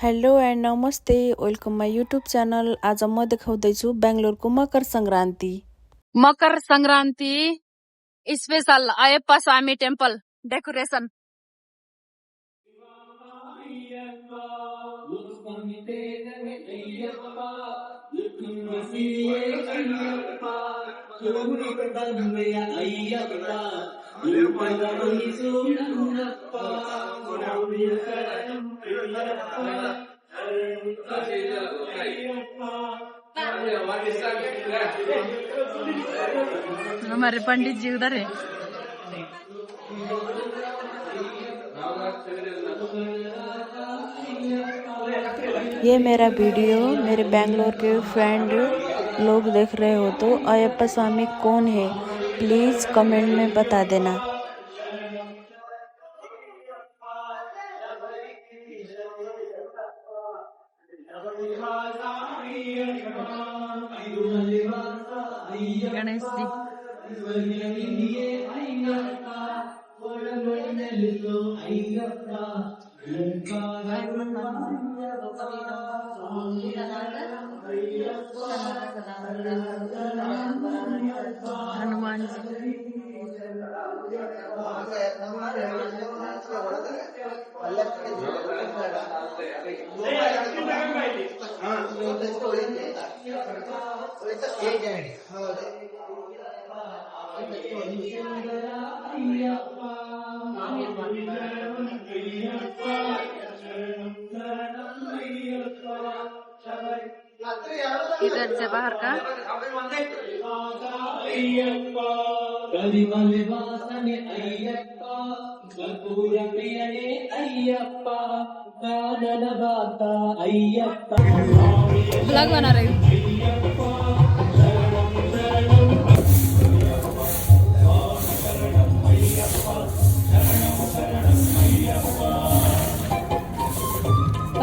Hello and नमस्ते, welcome my YouTube channel. आज म देखाउँदैछु बेङ्गलोरको मकर सङ्क्रान्ति। मकर संक्रांति स्पेशल अयप्पा स्वामी टेम्पल डेकोरेशन। हमारे पंडित जी उधर है। ये मेरा वीडियो मेरे बेंगलोर के फ्रेंड लोग देख रहे हो तो अयप्पा स्वामी कौन है प्लीज़ कमेंट में बता देना। गणेश जी हनुमान जी इधर से बाहर का ब्लॉग बना रही हूँ।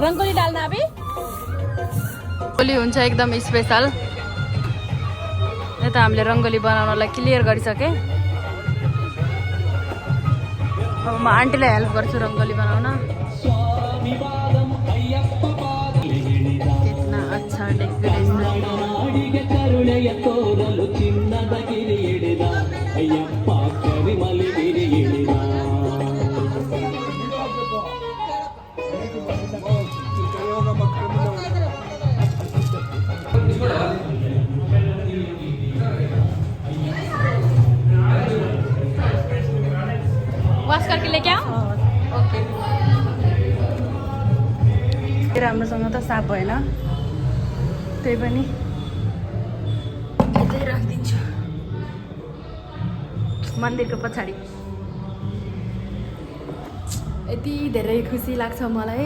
रंगोली डालना अभी रंगोली हुन्छ एकदम स्पेशल। यता हामीले रंगोली बनाउनलाई क्लियर गरिसके। अब म आन्टीलाई हेल्प गर्छु रंगोली बनाउन। कितना अच्छा डेकोरेशन वाश करके लेके आओ। ओके राम्रोसँग त साफ भएन, त्यही पनि यतै राखिदिन्छु मन्दिरको पछाडि। यति धेरै खुसी लाग्छ मलाई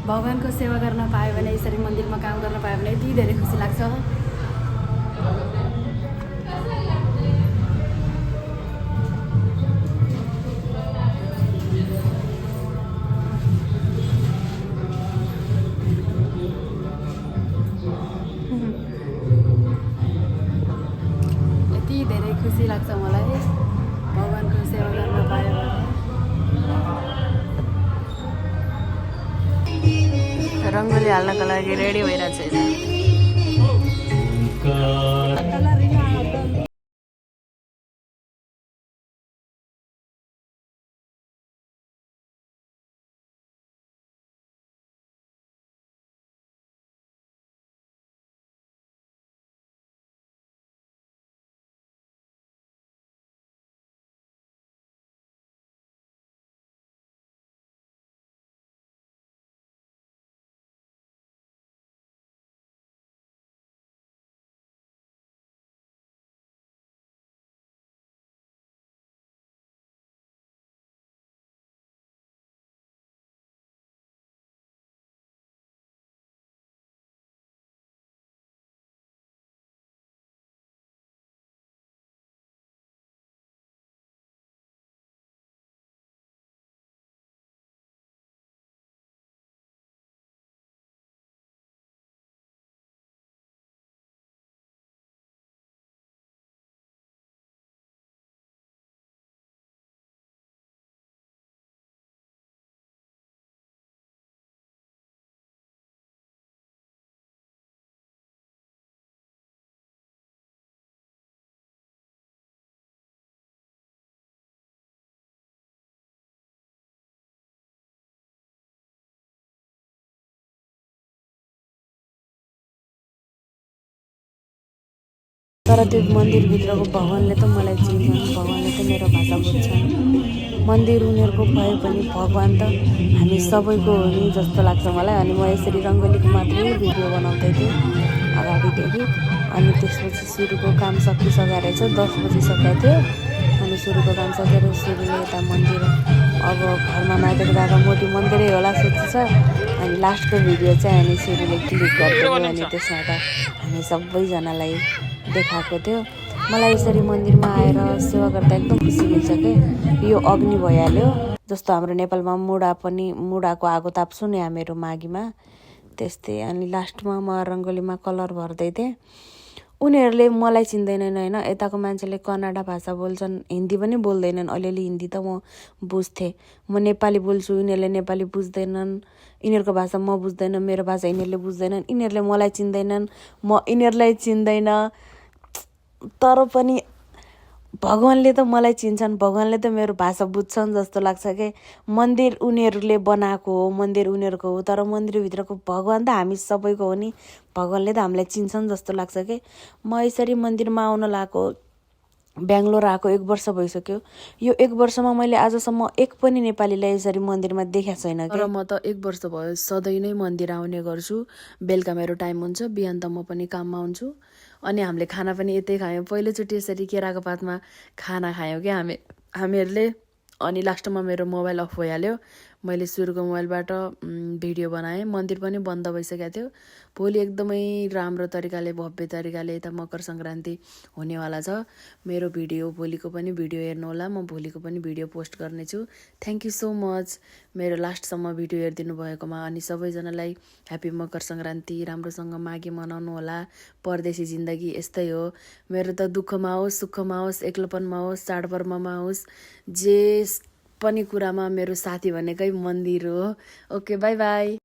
भगवानको सेवा गर्न पायो भने, यसरी मन्दिरमा काम गर्न पायो भने यति धेरै खुसी लाग्छ। यति धेरै खुसी लाग्छ मलाई भगवानको सेवा गर्न पायो भने। रंगोली हाल्नको लागि रेडी भइरहेछ। तर त्यो मन्दिरभित्रको भगवान्ले त मलाई चिन्छन्, भगवान्ले त मेरो भाषा बुझ्छन्। मन्दिर उनीहरूको भए पनि भगवान् त हामी सबैको हो नि जस्तो लाग्छ मलाई। अनि म यसरी रङ्गोलीको मात्रै भिडियो बनाउँदै थिएँ अगाडिदेखि। अनि त्यसपछि सुरुको काम सकिसकेको रहेछ, 10 बजिसकेको थियो। अनि सुरुको काम सकेर सुरुले यता मन्दिर अब घरमा नदेख्दा मोटी मन्दिरै होला सोच्छ। अनि लास्टको भिडियो चाहिँ अनि सुरुले क्लिक गरिदियो। अनि त्यसमा त हामी सबैजनालाई देखाएको थियो। मलाई यसरी मन्दिरमा आएर सेवा गर्दा एकदम खुसी मिल्छ के। यो अग्नि भइहाल्यो, जस्तो हाम्रो नेपालमा मुढाको आगो ताप्छु नि हामीहरू माघीमा, त्यस्तै। अनि लास्टमा म रङ्गोलीमा कलर भर्दै थिएँ। उनीहरूले मलाई चिन्दैनन् होइन, यताको मान्छेले कन्नडा भाषा बोल्छन्, हिन्दी पनि बोल्दैनन्। अलिअलि हिन्दी त म बुझ्थेँ। म नेपाली बोल्छु, यिनीहरूले नेपाली बुझ्दैनन्। यिनीहरूको भाषा म बुझ्दैन, मेरो भाषा यिनीहरूले बुझ्दैनन्। यिनीहरूले मलाई चिन्दैनन्, म यिनीहरूलाई चिन्दैन। तर पनि भगवान्ले त मलाई चिन्छन्, भगवान्ले त मेरो भाषा बुझ्छन् जस्तो लाग्छ के। मन्दिर उनीहरूले बनाएको हो, मन्दिर उनीहरूको हो, तर मन्दिरभित्रको भगवान् त हामी सबैको हो नि। भगवान्ले त हामीलाई चिन्छन् जस्तो लाग्छ के। म यसरी मन्दिरमा आउन लागेको, बेङ्गलोर आएको 1 वर्ष भइसक्यो। यो 1 वर्षमा मैले आजसम्म एक पनि नेपालीलाई यसरी मन्दिरमा देखेको छैन के। तर म त 1 वर्ष भयो सधैँ नै मन्दिर आउने गर्छु। बेलुका मेरो टाइम हुन्छ, बिहान त म पनि काममा हुन्छु। अनि हामीले खाना पनि यतै खायौँ, पहिलोचोटि यसरी केराको पातमा खाना खायौँ क्या हामीहरूले। अनि लास्टमा मेरो मोबाइल अफ भइहाल्यो। मैले सुरुको मोबाइलबाट भिडियो बनाएँ। मन्दिर पनि बन्द भइसकेको थियो। भोलि एकदमै राम्रो तरिकाले, भव्य तरिकाले यता मकर सङ्क्रान्ति हुनेवाला छ। मेरो भिडियो भोलिको पनि भिडियो हेर्नुहोला, म भोलिको पनि भिडियो पोस्ट गर्नेछु। थ्याङ्क यू सो मच मेरो लास्टसम्म भिडियो हेरिदिनु भएकोमा। अनि सबैजनालाई ह्याप्पी मकर सङ्क्रान्ति, राम्रोसँग माघे मनाउनु होला। परदेशी जिन्दगी यस्तै हो, मेरो त दुःखमा होस्, सुखमा होस्, एक्लोपनमा होस्, चाडपर्वमा होस्, जे पनि कुरामा मेरो साथी भनेकै मन्दिर हो। Okay, by by.